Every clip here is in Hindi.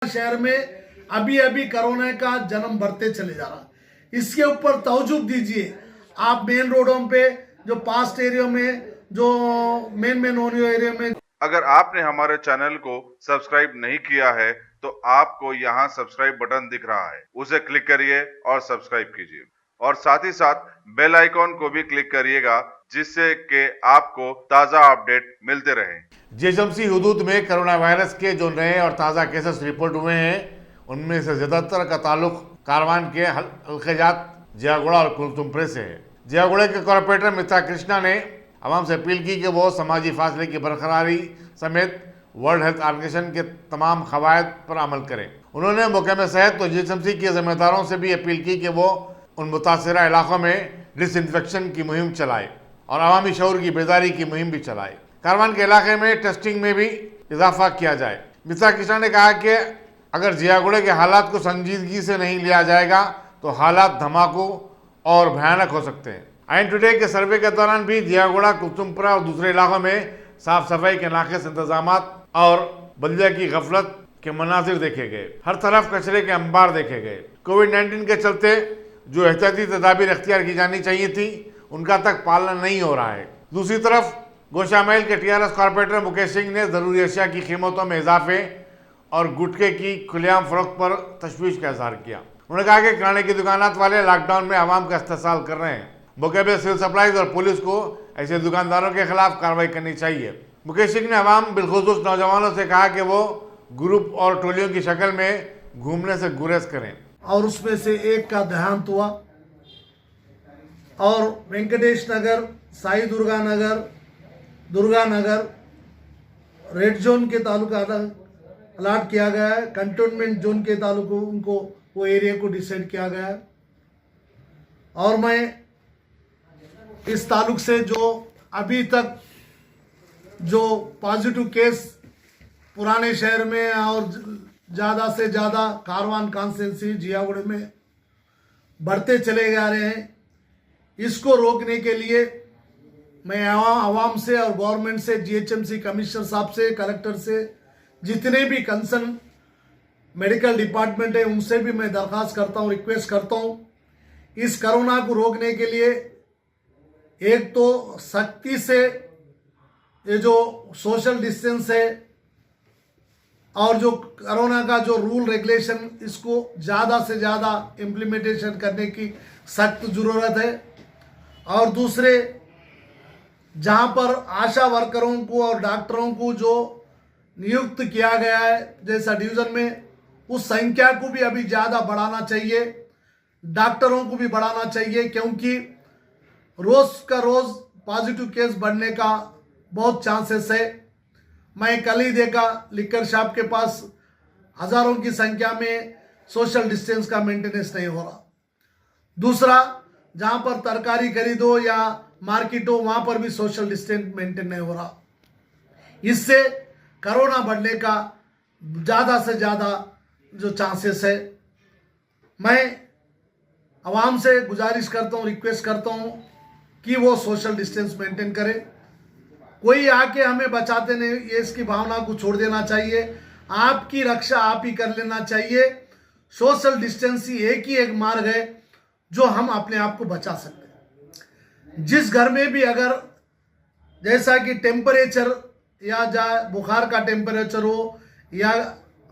शहर में अभी अभी कोरोना का जन्म बढ़ते चले जा रहा है। इसके ऊपर तवज्जो दीजिए। आप मेन रोडों पे जो पास्ट एरिया में जो मेन एरिया में अगर आपने हमारे चैनल को सब्सक्राइब नहीं किया है तो आपको यहाँ सब्सक्राइब बटन दिख रहा है, उसे क्लिक करिए और सब्सक्राइब कीजिए और साथ ही साथ बेल आइकॉन को भी क्लिक करिएगा जिससे कि आपको ताज़ा अपडेट मिलते रहें। जीएचएमसी हुदूद में कोरोना वायरस के जो नए और ताज़ा केसेस रिपोर्ट हुए हैं उनमें से ज़्यादातर का ताल्लुक कारवान के हल्केजात जियागुड़ा और कुलतुमपुरे से है। जियागुड़े के कॉर्पोरेटर मित्रा कृष्णा ने आवाम से अपील की कि वो समाजी फासले की बरकरारी समेत वर्ल्ड हेल्थ ऑर्गेनाइजेशन के तमाम कवायद पर अमल करें। उन्होंने मौके में सेहत तो जीएचएमसी के जिम्मेदारों से भी अपील की कि वो उन मुतासरा इलाकों में डिसइंफेक्शन की मुहिम चलाए और अवामी शऊर की बेदारी की मुहिम भी चलाए। कारवान के इलाके में टेस्टिंग में भी इजाफा किया जाए। मित्रा कृष्णा ने कहा कि अगर जियागुड़े के हालात को संजीदगी से नहीं लिया जाएगा तो हालात धमाकों और भयानक हो सकते हैं। आई टुडे के सर्वे के दौरान भी जियागुड़ा, कुलतुमपुरा और दूसरे इलाकों में साफ सफाई के नाक़िस इंतजामात और बल्दिया की गफलत के मनाजिर देखे गए। हर तरफ कचरे के अंबार देखे गए। कोविड-19 के चलते जो एहतियाती तदाबीर अख्तियार की जानी चाहिए थी उनका तक पालन नहीं हो रहा है। दूसरी तरफ गोशामैल के टीआरएस कॉर्पोरेटर मुकेश सिंह ने ज़रूरी अशिया की कीमतों में इजाफे और गुटखे की खुलेआम फरोख्त पर तशवीश का इजहार किया। उन्होंने कहा कि किराने की दुकानात वाले लॉकडाउन में आवाम का इस्तेसाल कर रहे हैं। मौके पर सिविल सप्लाईज और पुलिस को ऐसे दुकानदारों के खिलाफ कार्रवाई करनी चाहिए। मुकेश सिंह ने आवाम बिलखुसूस नौजवानों से कहा कि वो ग्रुप और टोलियों की शक्ल में घूमने से गुरेज करें। और उसमें से एक का देहांत हुआ और वेंकटेश नगर, साई दुर्गा नगर रेड जोन के तालुका अलॉट किया गया है। कंटेनमेंट जोन के तालुक उनको वो एरिया को डिसाइड किया गया है। और मैं इस तालुक से जो अभी तक जो पॉजिटिव केस पुराने शहर में और ज़्यादा से ज़्यादा कारवान कॉन्स्टिट्यूंसी जियागुड़े में बढ़ते चले जा रहे हैं, इसको रोकने के लिए मैं आवाम से और गवर्नमेंट से, जीएचएमसी कमिश्नर साहब से, कलेक्टर से, जितने भी कंसर्न मेडिकल डिपार्टमेंट है उनसे भी मैं दरख्वास्त करता हूँ, रिक्वेस्ट करता हूँ। इस कोरोना को रोकने के लिए एक तो सख्ती से ये जो सोशल डिस्टेंस है और जो कोरोना का जो रूल रेगुलेशन इसको ज़्यादा से ज़्यादा इम्प्लीमेंटेशन करने की सख्त ज़रूरत है। और दूसरे जहाँ पर आशा वर्करों को और डॉक्टरों को जो नियुक्त किया गया है जैसा डिवीज़न में, उस संख्या को भी अभी ज़्यादा बढ़ाना चाहिए, डॉक्टरों को भी बढ़ाना चाहिए, क्योंकि रोज़ का रोज़ पॉजिटिव केस बढ़ने का बहुत चांसेस है। मैं कल ही देखा लिकर शॉप के पास हज़ारों की संख्या में सोशल डिस्टेंस का मेंटेनेंस नहीं हो रहा। दूसरा, जहाँ पर तरकारी खरीदो या मार्केट हो वहाँ पर भी सोशल डिस्टेंस मेंटेन नहीं हो रहा। इससे कोरोना बढ़ने का ज़्यादा से ज़्यादा जो चांसेस है। मैं आवाम से गुजारिश करता हूँ, रिक्वेस्ट करता हूँ कि वो सोशल डिस्टेंस मेंटेन करे। कोई आके हमें बचाते नहीं, ये इसकी भावना को छोड़ देना चाहिए। आपकी रक्षा आप ही कर लेना चाहिए। सोशल डिस्टेंस ही एक मार्ग है जो हम अपने आप को बचा सकते हैं। जिस घर में भी अगर जैसा कि टेम्परेचर या बुखार का टेम्परेचर हो या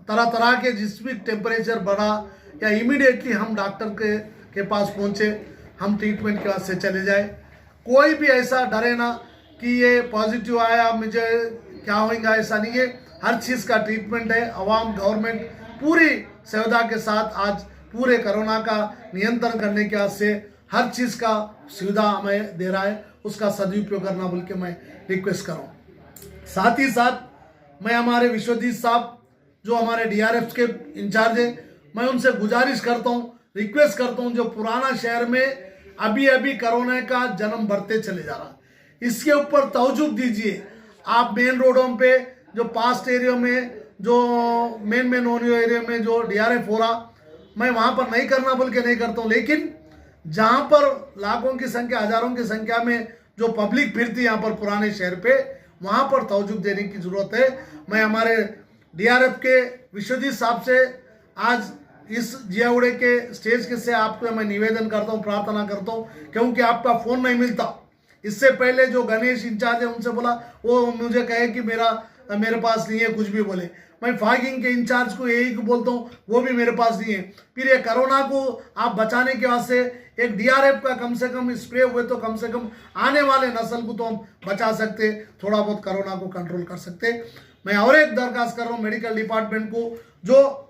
तरह तरह के जिस भी टेम्परेचर बढ़ा, या इमीडिएटली हम डॉक्टर के पास पहुँचे, हम ट्रीटमेंट के वास्ते चले जाए। कोई भी ऐसा डरे ना कि ये पॉजिटिव आया मुझे क्या होगा, ऐसा नहीं है। हर चीज़ का ट्रीटमेंट है। आवाम, गवर्नमेंट पूरी सुविधा के साथ आज पूरे कोरोना का नियंत्रण करने के वास्ते हर चीज़ का सुविधा हमें दे रहा है, उसका सदुपयोग करना बोल के मैं रिक्वेस्ट कर रहा हूँ। साथ ही साथ मैं हमारे विश्वजीत साहब जो हमारे डीआरएफ के इंचार्ज है, मैं उनसे गुजारिश करता हूँ, रिक्वेस्ट करता हूँ, जो पुराना शहर में अभी अभी कोरोना का जन्म बढ़ते चले जा रहा है, इसके ऊपर तवज्जो दीजिए। आप मेन रोडों पे जो पास्ट एरिया में जो मेन एरिया में जो डीआरएफ हो रहा, मैं वहाँ पर नहीं करना बोल के नहीं करता हूँ, लेकिन जहाँ पर लाखों की संख्या, हजारों की संख्या में जो पब्लिक फिरती यहाँ पर पुराने शहर पे, वहाँ पर तवज्जो देने की ज़रूरत है। मैं हमारे डीआरएफ के विश्वजीत साहब से आज इस जियागुड़े के स्टेज के से आपको मैं निवेदन करता हूँ, प्रार्थना करता हूँ, क्योंकि आपका फ़ोन नहीं मिलता। इससे पहले जो गणेश इंचार्ज है उनसे बोला, वो मुझे कहे कि मेरे पास नहीं है, कुछ भी बोले। मैं फॉगिंग के इंचार्ज को यही को बोलता हूँ, वो भी मेरे पास नहीं है। फिर ये कोरोना को आप बचाने के वास्ते एक डीआरएफ का कम से कम स्प्रे हुए तो कम से कम आने वाले नस्ल को तो हम बचा सकते, थोड़ा बहुत कोरोना को कंट्रोल कर सकते। मैं और एक दरखास्त कर रहा हूँ मेडिकल डिपार्टमेंट को, जो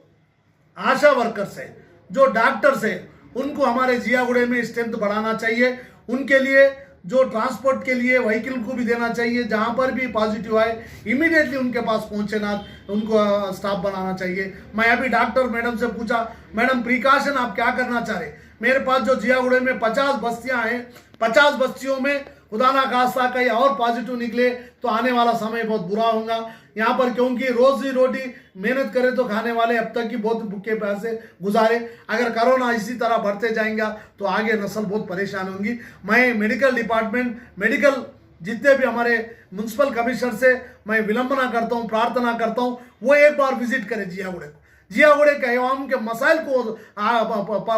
आशा वर्कर्स है, जो डॉक्टर्स है, उनको हमारे जियागुड़े में स्ट्रेंथ बढ़ाना चाहिए। उनके लिए जो ट्रांसपोर्ट के लिए व्हीकल को भी देना चाहिए, जहां पर भी पॉजिटिव आए इमीडिएटली उनके पास पहुंचे ना, उनको स्टाफ बनाना चाहिए। मैं अभी डॉक्टर मैडम से पूछा, मैडम प्रिकॉशन आप क्या करना चाह रहे? मेरे पास जो जियागुड़े में 50 बस्तियां हैं, 50 बस्तियों में खुदा ना खास्ता कहीं और पॉजिटिव निकले तो आने वाला समय बहुत बुरा होगा यहाँ पर, क्योंकि रोजी रोटी मेहनत करे तो खाने वाले अब तक की बहुत भूखे प्यासे गुजारे। अगर कोरोना इसी तरह बढ़ते जाएंगा तो आगे नस्ल बहुत परेशान होंगी। मैं मेडिकल डिपार्टमेंट, मेडिकल जितने भी हमारे म्यूनसिपल कमिश्नर से मैं विलंबना करता हूँ, प्रार्थना करता हूँ, वो एक बार विजिट करें जियागुड़े को, जियागुड़े के अवाम के मसाइल को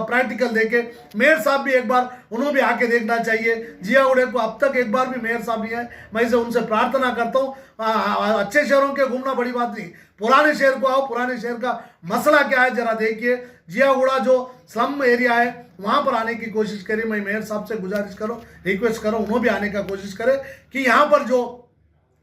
प्रैक्टिकल देके। मेयर साहब भी एक बार उन्होंने भी आके देखना चाहिए जियागुड़े को। अब तक एक बार भी मेयर साहब नहीं आए। मैं इसे उनसे प्रार्थना करता हूँ, अच्छे शहरों के घूमना बड़ी बात नहीं, पुराने शहर को आओ, पुराने शहर का मसला क्या है जरा देखिए। जियागुड़ा जो स्लम एरिया है वहां पर आने की कोशिश करें। मैं मेयर साहब से गुजारिश करो, रिक्वेस्ट करो, उन्होंने भी आने का कोशिश करें कि यहाँ पर जो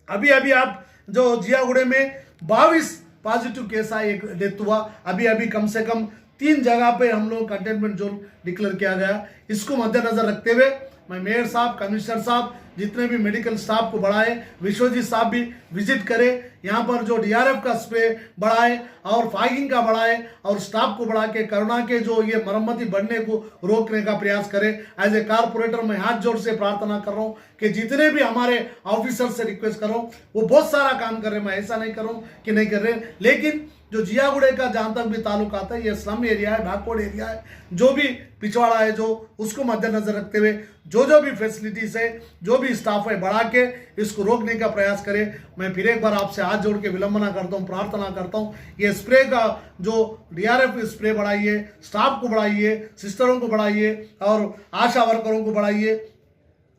अभी आप जो जियागुड़े में 22 पॉजिटिव केस आए, एक डेथ हुआ, अभी कम से कम 3 जगह पे हम लोग कंटेनमेंट जोन डिक्लेयर किया गया। इसको मद्देनजर रखते हुए मैं मेयर साहब, कमिश्नर साहब, जितने भी मेडिकल स्टाफ को बढ़ाए, विश्वजीत साहब भी विजिट करें यहाँ पर, जो डीआरएफ का स्प्रे बढ़ाए और फॉगिंग का बढ़ाए और स्टाफ को बढ़ा के कोरोना के जो ये मरम्मती बढ़ने को रोकने का प्रयास करें। एज ए कारपोरेटर मैं हाथ जोड़ से प्रार्थना कर रहा हूँ कि जितने भी हमारे ऑफिसर से रिक्वेस्ट कर रहा हूँ, वो बहुत सारा काम कर रहे हैं, मैं ऐसा नहीं कर रहा हूँ कि नहीं कर रहे, लेकिन जो जियागुड़े का जहां तक भी ताल्लुक आता है, ये स्लम एरिया है, बैकवर्ड एरिया है, जो भी पिछवाड़ा है, जो उसको मद्देनजर रखते हुए जो भी फैसिलिटीज है, जो भी स्टाफ है, बढ़ा के इसको रोकने का प्रयास करें। मैं फिर एक बार आपसे हाथ जोड़ के विलंबना करता हूँ, प्रार्थना करता हूँ, ये स्प्रे का जो डीआरएफ स्प्रे बढ़ाइए, स्टाफ को बढ़ाइए, सिस्टरों को बढ़ाइए और आशा वर्करों को बढ़ाइए,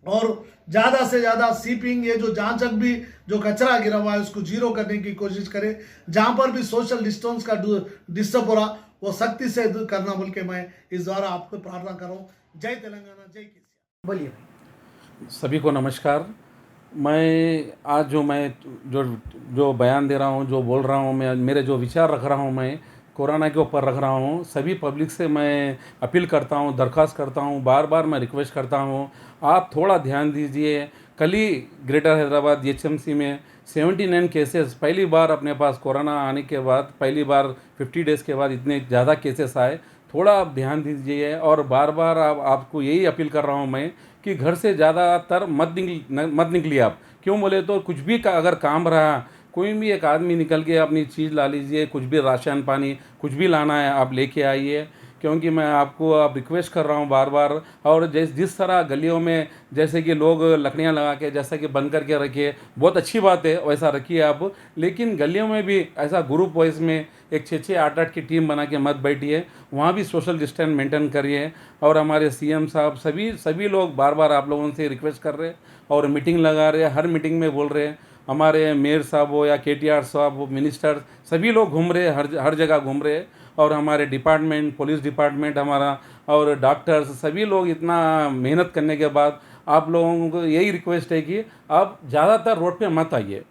और ज़्यादा से ज़्यादा सीपिंग, ये जो जहाँ तक भी जो कचरा गिरा हुआ है उसको जीरो करने की कोशिश करें। जहाँ पर भी सोशल डिस्टेंस का डिस्टर्ब हो रहा वो सख्ती से दूर करना बोल के मैं इस द्वारा आपको प्रार्थना कर रहा हूँ। जय तेलंगाना, जय किसान। बोलिए। सभी को नमस्कार। मैं आज जो बयान दे रहा हूँ, जो बोल रहा हूँ, मैं मेरे जो विचार रख रहा हूँ, मैं कोरोना के ऊपर रख रहा हूँ। सभी पब्लिक से मैं अपील करता हूँ, दरख्वास्त करता हूँ, बार बार मैं रिक्वेस्ट करता हूँ, आप थोड़ा ध्यान दीजिए। कल ही ग्रेटर हैदराबाद एचएमसी में 79 केसेस, पहली बार अपने पास कोरोना आने के बाद, पहली बार 50 डेज़ के बाद इतने ज़्यादा केसेस आए। थोड़ा आप ध्यान दीजिए और बार बार आपको यही अपील कर रहा हूँ मैं कि घर से ज़्यादातर मत निकलिए आप। क्यों बोले तो कुछ भी अगर काम रहा, कोई भी एक आदमी निकल के अपनी चीज़ ला लीजिए, कुछ भी राशन पानी कुछ भी लाना है आप लेके आइए, क्योंकि मैं आपको रिक्वेस्ट कर रहा हूँ बार बार। और जिस तरह गलियों में जैसे कि लोग लकड़ियाँ लगा के जैसा कि बंद करके रखिए, बहुत अच्छी बात है, वैसा रखिए आप, लेकिन गलियों में भी ऐसा ग्रुप वाइज में एक 6-6, 8-8 की टीम बना के मत बैठिए, वहाँ भी सोशल डिस्टेंस मेंटेन करिए। और हमारे सीएम साहब सभी लोग बार बार आप लोगों से रिक्वेस्ट कर रहे हैं और मीटिंग लगा रहे हैं, हर मीटिंग में बोल रहे हैं। हमारे मेयर साहब हो या केटीआर साहब हो, मिनिस्टर, सभी लोग घूम रहे हैं, हर जगह घूम रहे हैं। और हमारे डिपार्टमेंट, पुलिस डिपार्टमेंट हमारा और डॉक्टर्स, सभी लोग इतना मेहनत करने के बाद आप लोगों को यही रिक्वेस्ट है कि आप ज़्यादातर रोड पे मत आइए।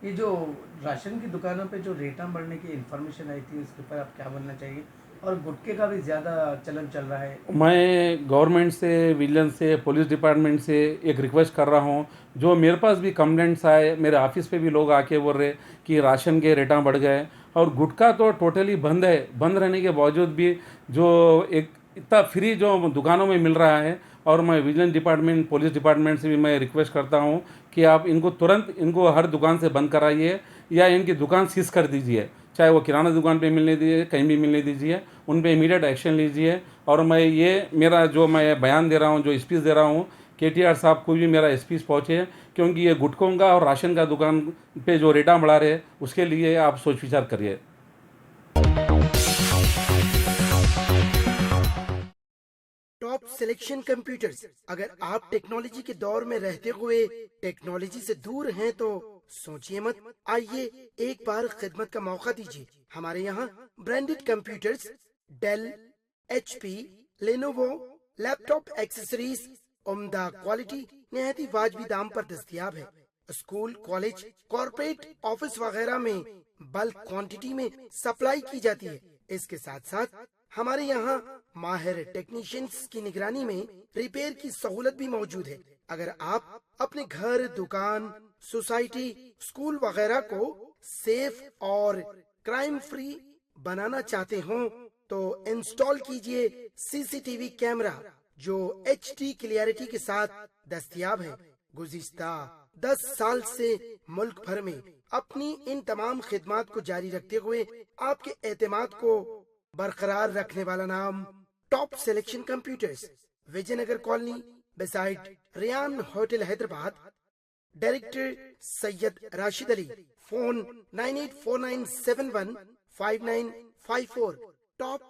ये जो राशन की दुकानों पे जो रेटां बढ़ने की इन्फॉर्मेशन आई थी, उसके ऊपर आप क्या बोलना चाहिए? और गुटखे का भी ज़्यादा चलन चल रहा है। मैं गवर्नमेंट से, विजिलेंस से, पुलिस डिपार्टमेंट से एक रिक्वेस्ट कर रहा हूँ, जो मेरे पास भी कंप्लेंट्स आए, मेरे ऑफिस पे भी लोग आके बोल रहे कि राशन के रेटां बढ़ गए। और गुटखा तो टोटली बंद है, बंद रहने के बावजूद भी जो एक इतना फ्री जो दुकानों में मिल रहा है। और मैं विजिलेंस डिपार्टमेंट, पुलिस डिपार्टमेंट से भी मैं रिक्वेस्ट करता हूँ कि आप इनको तुरंत हर दुकान से बंद कराइए या इनकी दुकान सीज कर दीजिए, चाहे वो किराना दुकान पे मिलने दीजिए, कहीं भी मिलने दीजिए, उन पे इमीडिएट एक्शन लीजिए। और मैं ये मेरा जो मैं बयान दे रहा हूँ, जो स्पीच दे रहा हूँ, KTR साहब को भी मेरा स्पीच पहुँचे, क्योंकि ये गुटकों का और राशन का दुकान पे जो रेटा बढ़ा रहे उसके लिए आप सोच विचार करिए। Top selection computers. अगर आप टेक्नोलॉजी के दौर में रहते हुए टेक्नोलॉजी से दूर हैं तो सोचिए मत, आइए एक बार खिदमत का मौका दीजिए। हमारे यहाँ branded computers Dell, HP, Lenovo, laptop accessories उम्दा क्वालिटी निहायती वाजबी दाम पर दस्तयाब है। स्कूल, कॉलेज, कॉर्पोरेट, ऑफिस वगैरह में बल्क क्वांटिटी में सप्लाई की जाती है। इसके साथ साथ हमारे यहाँ माहिर टेक्नीशियंस की निगरानी में रिपेयर की सहूलत भी मौजूद है। अगर आप अपने घर, दुकान, सोसाइटी, स्कूल वगैरह को सेफ और क्राइम फ्री बनाना चाहते हो तो इंस्टॉल कीजिए CCTV कैमरा जो HD क्लियरिटी के साथ दस्तयाब है। गुज़िश्ता 10 साल से मुल्क भर में अपनी इन तमाम खिदमात को जारी रखते हुए आपके एतमाद को बरकरार रखने वाला नाम top selection computers, Vijayanagar colony beside Riyan hotel Hyderabad. Director Syed Rashid Ali. Phone 9849715954। Top